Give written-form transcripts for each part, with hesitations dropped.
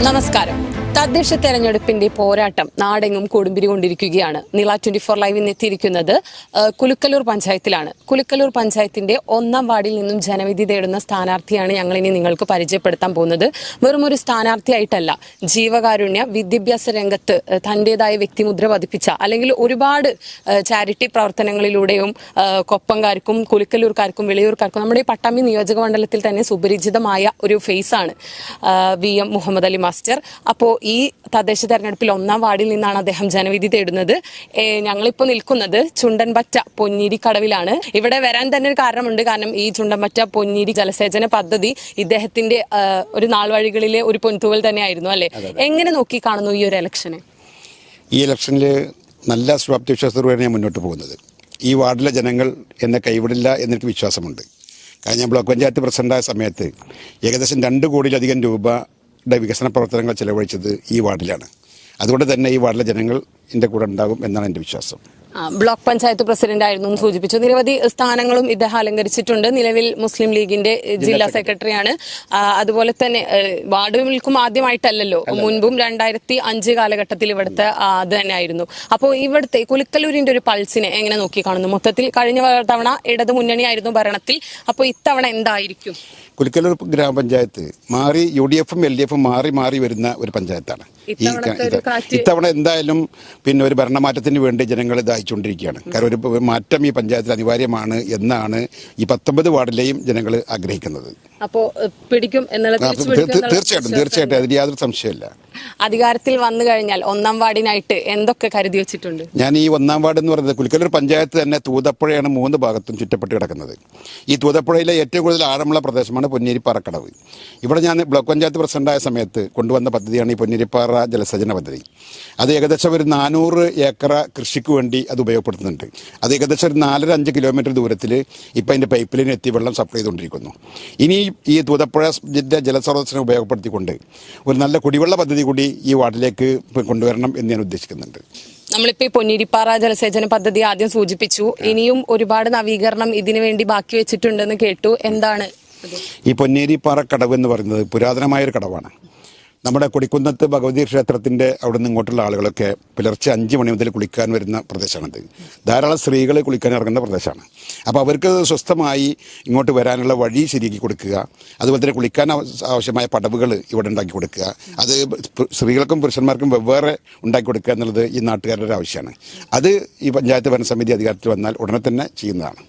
നമസ്കാരം. തദ്ദേശ തെരഞ്ഞെടുപ്പിന്റെ പോരാട്ടം നാടെങ്ങും കൊടുമ്പിരി കൊണ്ടിരിക്കുകയാണ്. നില 24 ലൈവ് ഇന്ന് എത്തിയിരിക്കുന്നത് കുലുക്കലൂർ പഞ്ചായത്തിലാണ്. കുലുക്കലൂർ പഞ്ചായത്തിന്റെ 1-ാം വാർഡിൽ നിന്നും ജനവിധി തേടുന്ന സ്ഥാനാർത്ഥിയാണ് ഞങ്ങൾ ഇനി നിങ്ങൾക്ക് പരിചയപ്പെടുത്താൻ പോകുന്നത്. വെറും ഒരു സ്ഥാനാർത്ഥിയായിട്ടല്ല, ജീവകാരുണ്യ വിദ്യാഭ്യാസ രംഗത്ത് തന്റേതായ വ്യക്തിമുദ്ര പതിപ്പിച്ച, അല്ലെങ്കിൽ ഒരുപാട് ചാരിറ്റി പ്രവർത്തനങ്ങളിലൂടെയും കൊപ്പംകാർക്കും കുലുക്കലൂർക്കാർക്കും വിളയൂർക്കാർക്കും നമ്മുടെ ഈ പട്ടാമ്പി നിയോജക മണ്ഡലത്തിൽ തന്നെ സുപരിചിതമായ ഒരു ഫേസാണ് VM മുഹമ്മദ് അലി മാസ്റ്റർ. അപ്പോൾ ഈ തദ്ദേശ തെരഞ്ഞെടുപ്പിൽ 1-ാം വാർഡിൽ നിന്നാണ് അദ്ദേഹം ജനവിധി തേടുന്നത്. ഞങ്ങളിപ്പോൾ നിൽക്കുന്നത് ചുണ്ടൻപറ്റ പൊന്നീരി കടവിലാണ്. ഇവിടെ വരാൻ തന്നെ ഒരു കാരണമുണ്ട്. കാരണം ഈ ചുണ്ടൻപറ്റ പൊന്നീരി ജലസേചന പദ്ധതി ഇദ്ദേഹത്തിന്റെ ഒരു നാൾ വഴികളിലെ ഒരു പൊൻതൂവൽ തന്നെയായിരുന്നു, അല്ലെ? എങ്ങനെ നോക്കി കാണുന്നു ഈ ഒരു ഇലക്ഷന്? ഈ ഇലക്ഷനിൽ നല്ല ശുഭാപ്തി വിശ്വാസത്തോടെയാണ് ഞാൻ മുന്നോട്ട് പോകുന്നത്. ഈ വാർഡിലെ ജനങ്ങൾ എന്നെ കൈവിടില്ല എന്നെനിക്ക് വിശ്വാസമുണ്ട്. കാരണം ഞാൻ ബ്ലോക്ക് പഞ്ചായത്ത് പ്രസിഡന്റായ സമയത്ത് ഏകദേശം 2 കോടിയിലധികം രൂപയുടെ വികസന പ്രവർത്തനങ്ങൾ ചെലവഴിച്ചത് ഈ വാർഡിലാണ്. അതുകൊണ്ട് തന്നെ ഈ വാർഡിലെ ജനങ്ങൾ എൻ്റെ കൂടെ ഉണ്ടാകും എന്നാണ് എൻ്റെ വിശ്വാസം. ബ്ലോക്ക് പഞ്ചായത്ത് പ്രസിഡന്റ് ആയിരുന്നു എന്ന് സൂചിപ്പിച്ചു. നിരവധി സ്ഥാനങ്ങളും ഇദ്ദേഹം അലങ്കരിച്ചിട്ടുണ്ട്. നിലവിൽ മുസ്ലിം ലീഗിന്റെ ജില്ലാ സെക്രട്ടറിയാണ്. അതുപോലെ തന്നെ വാർഡുകൾക്കും ആദ്യമായിട്ടല്ലല്ലോ, മുൻപും 2005 കാലഘട്ടത്തിൽ ഇവിടുത്തെ അത് തന്നെയായിരുന്നു. അപ്പോൾ ഇവിടുത്തെ കുലുക്കലൂരിന്റെ ഒരു പൾസിനെ എങ്ങനെ നോക്കി കാണുന്നു? മൊത്തത്തിൽ കഴിഞ്ഞ തവണ ഇടതു മുന്നണിയായിരുന്നു ഭരണത്തിൽ. അപ്പോൾ ഇത്തവണ എന്തായിരിക്കും? കുലുക്കലൂർ ഗ്രാമപഞ്ചായത്ത് മാറി UDFും LDFും മാറി മാറി വരുന്ന ഒരു പഞ്ചായത്താണ്. ഇത്തവണ എന്തായാലും പിന്നെ ഒരു ഭരണമാറ്റത്തിന് വേണ്ടി ജനങ്ങൾ ഇതായിക്കൊണ്ടിരിക്കുകയാണ്. കാരണം ഒരു മാറ്റം ഈ പഞ്ചായത്തിൽ അനിവാര്യമാണ് എന്നാണ് ഈ 19 വാർഡിലെയും ജനങ്ങൾ ആഗ്രഹിക്കുന്നത്. അപ്പോൾ പിടിക്കും എന്നുള്ളത് തീർച്ചയായിട്ടും അതിൽ യാതൊരു സംശയമില്ല. അധികാരത്തിൽ വന്നു കഴിഞ്ഞാൽ 1-ാം വാർഡിനായിട്ട് എന്തൊക്കെ കരുതി വെച്ചിട്ടുണ്ട്? ഞാൻ ഈ 1-ാം വാർഡ് എന്ന് പറയുന്നത് കുലുക്കലൂർ പഞ്ചായത്ത് തന്നെ തൂതപ്പുഴയാണ് 3 ഭാഗത്തും ചുറ്റപ്പെട്ട് കിടക്കുന്നത്. ഈ തൂതപ്പുഴയിലെ ഏറ്റവും കൂടുതൽ ആഴമുള്ള പ്രദേശമാണ് പൊന്നേരിപ്പാറക്കടവ്. ഇവിടെ ഞാൻ ബ്ലോക്ക് പഞ്ചായത്ത് പ്രസിഡന്റായ സമയത്ത് കൊണ്ടുവന്ന പദ്ധതിയാണ് ഈ പൊന്നേരിപ്പാറ ജലസേചന പദ്ധതി. അത് ഏകദേശം ഒരു 400 ഏക്കർ കൃഷിക്ക് വേണ്ടി അത് ഉപയോഗപ്പെടുത്തുന്നുണ്ട്. അത് ഏകദേശം ഒരു 4-5 കിലോമീറ്റർ ദൂരത്തിൽ ഇപ്പം അതിൻ്റെ പൈപ്പ് ലൈൻ എത്തി വെള്ളം സപ്ലൈ ചെയ്തുകൊണ്ടിരിക്കുന്നു. ഇനി ഈ തൂതപ്പുഴ ജലസ്രോതസ്സിനെ ഉപയോഗപ്പെടുത്തിക്കൊണ്ട് ഒരു നല്ല കുടിവെള്ള പദ്ധതി കൂടി ഈ വാർഡിലേക്ക് കൊണ്ടുവരണം എന്ന് ഞാൻ ഉദ്ദേശിക്കുന്നുണ്ട്. നമ്മളിപ്പോ ഈ പൊന്നേരിപ്പാറ ജലസേചന പദ്ധതി ആദ്യം സൂചിപ്പിച്ചു. ഇനിയും ഒരുപാട് നവീകരണം ഇതിനു വേണ്ടി ബാക്കി വെച്ചിട്ടുണ്ടെന്ന് കേട്ടു. എന്താണ് ഈ പൊന്നേരിപ്പാറ കടവ് എന്ന് പറയുന്നത് പുരാതനമായൊരു കടവാണ്. നമ്മുടെ കൊടിക്കുന്നത്ത് ഭഗവതി ക്ഷേത്രത്തിൻ്റെ അവിടെ നിന്ന് ഇങ്ങോട്ടുള്ള ആളുകളൊക്കെ പുലർച്ചെ 5 മണി മുതൽ കുളിക്കാൻ വരുന്ന പ്രദേശമാണിത്. ധാരാളം സ്ത്രീകൾ കുളിക്കാൻ ഇറങ്ങുന്ന പ്രദേശമാണ്. അപ്പോൾ അവർക്ക് സ്വസ്ഥമായി ഇങ്ങോട്ട് വരാനുള്ള വഴി ശരിയാക്കി കൊടുക്കുക, അതുപോലെ തന്നെ കുളിക്കാൻ ആവശ്യമായ പടവുകൾ ഇവിടെ ഉണ്ടാക്കി കൊടുക്കുക, അത് സ്ത്രീകൾക്കും പുരുഷന്മാർക്കും വെവ്വേറെ ഉണ്ടാക്കി കൊടുക്കുക എന്നുള്ളത് ഈ നാട്ടുകാരുടെ ഒരു ആവശ്യമാണ്. അത് ഈ പഞ്ചായത്ത് ഭരണസമിതി അധികാരത്തിൽ വന്നാൽ ഉടനെ തന്നെ ചെയ്യുന്നതാണ്.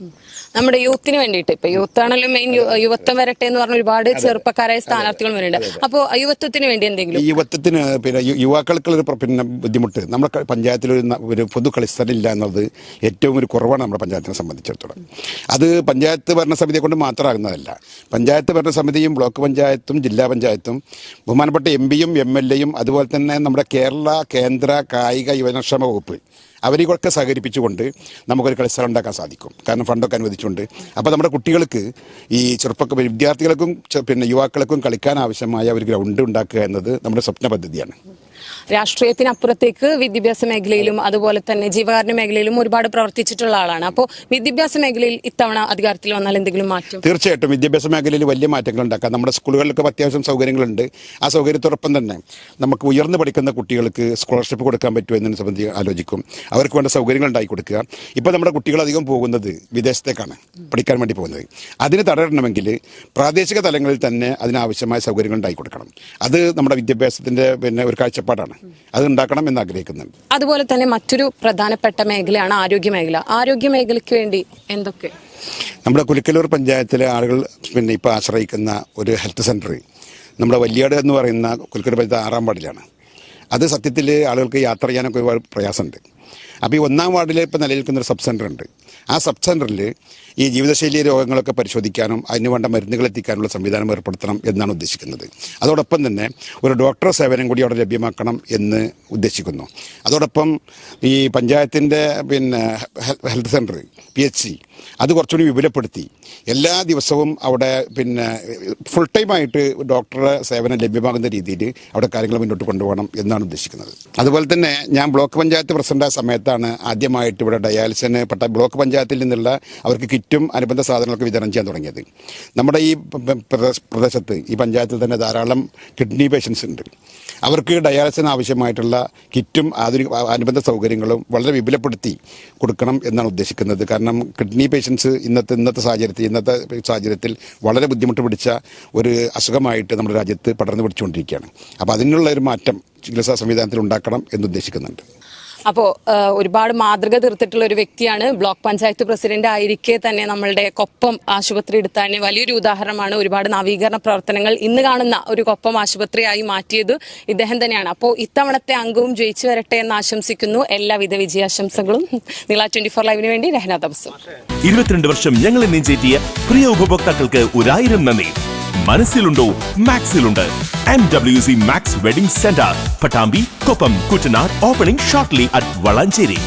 നമ്മുടെ യൂത്തിന് വേണ്ടിയിട്ട് ഇപ്പൊ യൂത്താണല്ലോ മെയിൻ, യുവത്വം വരട്ടെ എന്ന് പറഞ്ഞ ഒരുപാട് ചെറുപ്പക്കാരായ സ്ഥാനാർത്ഥികൾ വരുന്നുണ്ട്. അപ്പോൾ യുവത്വത്തിന് വേണ്ടി എന്തെങ്കിലും? ഈ യുവത്വത്തിന് പിന്നെ യുവാക്കൾക്കുള്ളൊരു പിന്നെ ബുദ്ധിമുട്ട്, നമ്മുടെ പഞ്ചായത്തിൽ ഒരു പൊതു കളിസ്ഥലം ഇല്ല എന്നുള്ളത് ഏറ്റവും ഒരു കുറവാണ് നമ്മുടെ പഞ്ചായത്തിനെ സംബന്ധിച്ചിടത്തോളം. അത് പഞ്ചായത്ത് ഭരണസമിതിയെ കൊണ്ട് മാത്രമാകുന്നതല്ല. പഞ്ചായത്ത് ഭരണസമിതിയും ബ്ലോക്ക് പഞ്ചായത്തും ജില്ലാ പഞ്ചായത്തും ബഹുമാനപ്പെട്ട MPയും MLAയും അതുപോലെ തന്നെ നമ്മുടെ കേന്ദ്ര കായിക യുവജനക്ഷേമ വകുപ്പ് അവരെയൊക്കെ സഹകരിപ്പിച്ചുകൊണ്ട് നമുക്കൊരു കളിസ്ഥലം ഉണ്ടാക്കാൻ സാധിക്കും. കാരണം ഫണ്ടൊക്കെ അനുവദിച്ചുകൊണ്ട്. അപ്പോൾ നമ്മുടെ കുട്ടികൾക്ക് ഈ വിദ്യാർത്ഥികൾക്കും പിന്നെ യുവാക്കൾക്കും കളിക്കാൻ ആവശ്യമായ ഒരു ഗ്രൗണ്ട് ഉണ്ടാക്കുക എന്നത് നമ്മുടെ സ്വപ്ന പദ്ധതിയാണ്. രാഷ്ട്രീയത്തിനപ്പുറത്തേക്ക് വിദ്യാഭ്യാസ മേഖലയിലും അതുപോലെ തന്നെ ജീവകാരുണ്യ മേഖലയിലും ഒരുപാട് പ്രവർത്തിച്ചിട്ടുള്ള ആളാണ്. അപ്പോൾ വിദ്യാഭ്യാസ മേഖലയിൽ ഇത്തവണ അധികാരത്തിൽ വന്നാൽ എന്തെങ്കിലും മാറ്റം? തീർച്ചയായിട്ടും വിദ്യാഭ്യാസ മേഖലയിൽ വലിയ മാറ്റങ്ങൾ ഉണ്ടാക്കാം. നമ്മുടെ സ്കൂളുകളിലൊക്കെ അത്യാവശ്യം സൗകര്യങ്ങളുണ്ട്. ആ സൗകര്യത്തോടൊപ്പം തന്നെ നമുക്ക് ഉയർന്നു പഠിക്കുന്ന കുട്ടികൾക്ക് സ്കോളർഷിപ്പ് കൊടുക്കാൻ പറ്റുമോ എന്നതിനെ സംബന്ധിച്ച് ആലോചിക്കും. അവർക്ക് വേണ്ട സൗകര്യങ്ങൾ ഉണ്ടാക്കി കൊടുക്കുക. ഇപ്പോൾ നമ്മുടെ കുട്ടികൾ അധികം പോകുന്നത് വിദേശത്തേക്കാണ് പഠിക്കാൻ വേണ്ടി പോകുന്നത്. അതിന് തടയണമെങ്കിൽ പ്രാദേശിക തലങ്ങളിൽ തന്നെ അതിനാവശ്യമായ സൗകര്യങ്ങൾ ഉണ്ടാക്കി കൊടുക്കണം. അത് നമ്മുടെ വിദ്യാഭ്യാസത്തിൻ്റെ പിന്നെ ഒരു കാഴ്ചപ്പാടാണ്. അത് ഉണ്ടാക്കണം എന്ന് ആഗ്രഹിക്കുന്നുണ്ട്. അതുപോലെ തന്നെ മറ്റൊരു പ്രധാനപ്പെട്ട മേഖലയാണ് ആരോഗ്യ മേഖല. ആരോഗ്യ മേഖലയ്ക്ക് വേണ്ടി എന്തൊക്കെ? നമ്മുടെ കുലുക്കലൂർ പഞ്ചായത്തിലെ ആളുകൾ പിന്നെ ഇപ്പോൾ ആശ്രയിക്കുന്ന ഒരു ഹെൽത്ത് സെൻറ്റർ നമ്മുടെ വല്യാട് എന്ന് പറയുന്ന കുലുക്കലൂർ പഞ്ചായത്ത് 6-ാം വാർഡിലാണ്. അത് സത്യത്തിൽ ആളുകൾക്ക് യാത്ര ചെയ്യാനൊക്കെ ഒരുപാട് പ്രയാസമുണ്ട്. അപ്പോൾ ഈ 1-ാം വാർഡിൽ ഇപ്പോൾ നിലനിൽക്കുന്നൊരു സബ് സെൻ്റർ ഉണ്ട്. ആ സബ് സെൻ്ററിൽ ഈ ജീവിതശൈലി രോഗങ്ങളൊക്കെ പരിശോധിക്കാനും അതിന് വേണ്ട മരുന്നുകൾ എത്തിക്കാനുള്ള സംവിധാനം ഏർപ്പെടുത്തണം എന്നാണ് ഉദ്ദേശിക്കുന്നത്. അതോടൊപ്പം തന്നെ ഒരു ഡോക്ടർ സേവനം കൂടി അവിടെ ലഭ്യമാക്കണം എന്ന് ഉദ്ദേശിക്കുന്നു. അതോടൊപ്പം ഈ പഞ്ചായത്തിൻ്റെ പിന്നെ ഹെൽത്ത് സെൻ്റർ PHC അത് കുറച്ചുകൂടി വിപുലപ്പെടുത്തി എല്ലാ ദിവസവും അവിടെ പിന്നെ ഫുൾ ടൈമായിട്ട് ഡോക്ടറുടെ സേവനം ലഭ്യമാകുന്ന രീതിയിൽ അവിടെ കാര്യങ്ങൾ മുന്നോട്ട് കൊണ്ടുപോകണം എന്നാണ് ഉദ്ദേശിക്കുന്നത്. അതുപോലെ തന്നെ ഞാൻ ബ്ലോക്ക് പഞ്ചായത്ത് പ്രസിഡന്റായ സമയത്താണ് ആദ്യമായിട്ട് ഇവിടെ ഡയാലിസിന് ബ്ലോക്ക് പഞ്ചായത്തിൽ നിന്നുള്ള അവർക്ക് കിറ്റും അനുബന്ധ സാധനങ്ങളൊക്കെ വിതരണം ചെയ്യാൻ തുടങ്ങിയത്. നമ്മുടെ ഈ പ്രദേശത്ത് ഈ പഞ്ചായത്തിൽ തന്നെ ധാരാളം കിഡ്നി പേഷ്യൻസ് ഉണ്ട്. അവർക്ക് ഡയാലിസിന് ആവശ്യമായിട്ടുള്ള കിറ്റും അനുബന്ധ സൗകര്യങ്ങളും വളരെ വിപുലപ്പെടുത്തി കൊടുക്കണം എന്നാണ് ഉദ്ദേശിക്കുന്നത്. കാരണം കിഡ്നി പേഷ്യൻസ് ഇന്നത്തെ സാഹചര്യത്തിൽ വളരെ ബുദ്ധിമുട്ട് പിടിച്ച ഒരു അസുഖമായിട്ട് നമ്മുടെ രാജ്യത്ത് പടർന്നു പിടിച്ചുകൊണ്ടിരിക്കുകയാണ്. അപ്പോൾ അതിനുള്ള ഒരു മാറ്റം ചികിത്സാ സംവിധാനത്തിൽ ഉണ്ടാക്കണം എന്നുദ്ദേശിക്കുന്നുണ്ട്. അപ്പോൾ ഒരുപാട് മാതൃക തീർത്തിട്ടുള്ള ഒരു വ്യക്തിയാണ്. ബ്ലോക്ക് പഞ്ചായത്ത് പ്രസിഡന്റ് ആയിരിക്കെ തന്നെ നമ്മളുടെ കൊപ്പം ആശുപത്രി എടുത്താൻ വലിയൊരു ഉദാഹരണമാണ്. ഒരുപാട് നവീകരണ പ്രവർത്തനങ്ങൾ ഇന്ന് കാണുന്ന ഒരു കൊപ്പം ആശുപത്രിയായി മാറ്റിയത് ഇദ്ദേഹം തന്നെയാണ്. അപ്പോൾ ഇത്തവണത്തെ അംഗവും ജയിച്ചു വരട്ടെ എന്ന് ആശംസിക്കുന്നു. എല്ലാവിധ വിജയാശംസകളും. നീള 24 ലൈവിന് വേണ്ടി രഹന തപസ്സും. 22 വർഷം ഞങ്ങളെ നെഞ്ചേറ്റിയ പ്രിയ ഉപഭോക്താക്കൾക്ക് 1000 നന്ദി. മനസ്സിലുണ്ടോ മാക്സിലുണ്ട്. MWC Max wedding centre, Pattambi, Koppam, Kuttanad. Opening shortly at Valanchery.